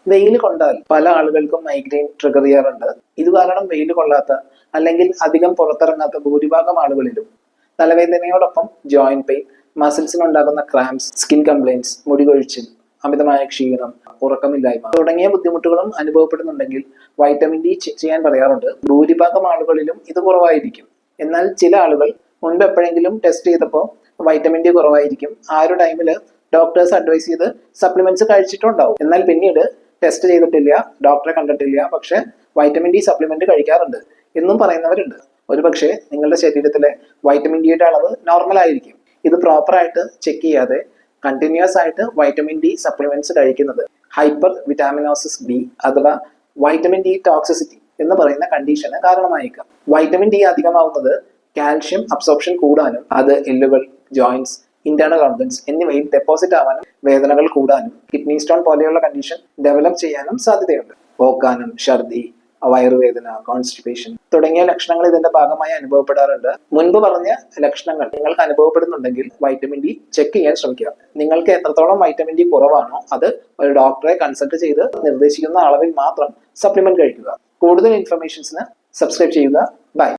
വെയിൽ കൊണ്ടാൽ പല ആളുകൾക്കും മൈഗ്രെയിൻ ട്രിഗർ ചെയ്യാറുണ്ട്. ഇത് കാരണം വെയിൽ കൊള്ളാത്ത അല്ലെങ്കിൽ അധികം പുറത്തിറങ്ങാത്ത ഭൂരിഭാഗം ആളുകളിലും തലവേദനയോടൊപ്പം ജോയിന്റ് പെയിൻ, മസിൽസിനുണ്ടാകുന്ന ക്രാംസ്, സ്കിൻ കംപ്ലൈൻസ്, മുടികൊഴിച്ചിൽ, അമിതമായ ക്ഷീണം, ഉറക്കമില്ലായ്മ തുടങ്ങിയ ബുദ്ധിമുട്ടുകളും അനുഭവപ്പെടുന്നുണ്ടെങ്കിൽ വൈറ്റമിൻ ഡി ചെക്ക് ചെയ്യാൻ പറയാറുണ്ട്. ഭൂരിഭാഗം ആളുകളിലും ഇത് കുറവായിരിക്കും. എന്നാൽ ചില ആളുകൾ മുൻപ് എപ്പോഴെങ്കിലും ടെസ്റ്റ് ചെയ്തപ്പോൾ വൈറ്റമിൻ ഡി കുറവായിരിക്കും. ആ ഒരു ടൈമിൽ ഡോക്ടേഴ്സ് അഡ്വൈസ് ചെയ്ത് സപ്ലിമെന്റ്സ് കഴിച്ചിട്ടുണ്ടാവും. എന്നാൽ പിന്നീട് ടെസ്റ്റ് ചെയ്തിട്ടില്ല, ഡോക്ടറെ കണ്ടിട്ടില്ല, പക്ഷെ വൈറ്റമിൻ ഡി സപ്ലിമെന്റ് കഴിക്കാറുണ്ട് എന്നും പറയുന്നവരുണ്ട്. ഒരുപക്ഷെ നിങ്ങളുടെ ശരീരത്തിലെ വൈറ്റമിൻ ഡിയുടെ അളവ് നോർമൽ ആയിരിക്കും. ഇത് പ്രോപ്പറായിട്ട് ചെക്ക് ചെയ്യാതെ കണ്ടിന്യൂസ് ആയിട്ട് വൈറ്റമിൻ ഡി സപ്ലിമെന്റ്സ് കഴിക്കുന്നത് ഹൈപ്പർ വിറ്റാമിനോസിസ് ബി അഥവാ വൈറ്റമിൻ ഡി ടോക്സിസിറ്റി എന്ന് പറയുന്ന കണ്ടീഷന് കാരണമായേക്കാം. വൈറ്റമിൻ ഡി അധികമാവുന്നത് കാൽഷ്യം അബ്സോർപ്ഷൻ കൂടാനും അത് എല്ലുകൾ, ജോയിന്റ്സ്, ഇന്റേണൽ ഓർഗൻസ് എന്നിവയിൽ ഡെപ്പോസിറ്റ് ആവാനും വേദനകൾ കൂടാനും കിഡ്നി സ്റ്റോൺ പോലെയുള്ള കണ്ടീഷൻ ഡെവലപ്പ് ചെയ്യാനും സാധ്യതയുണ്ട്. ഓക്കാനം, ഛർദി, വയറുവേദന, കോൺസ്റ്റിപ്പേഷൻ തുടങ്ങിയ ലക്ഷണങ്ങൾ ഇതിന്റെ ഭാഗമായി അനുഭവപ്പെടാറുണ്ട്. മുൻപ് പറഞ്ഞ ലക്ഷണങ്ങൾ നിങ്ങൾക്ക് അനുഭവപ്പെടുന്നുണ്ടെങ്കിൽ വൈറ്റമിൻ ഡി ചെക്ക് ചെയ്യാൻ ശ്രമിക്കുക. നിങ്ങൾക്ക് എത്രത്തോളം വൈറ്റമിൻ ഡി കുറവാണോ അത് ഒരു ഡോക്ടറെ കൺസൾട്ട് ചെയ്ത് നിർദ്ദേശിക്കുന്ന അളവിൽ മാത്രം സപ്ലിമെന്റ് കഴിക്കുക. കൂടുതൽ ഇൻഫർമേഷൻസിന് സബ്സ്ക്രൈബ് ചെയ്യുക. ബൈ.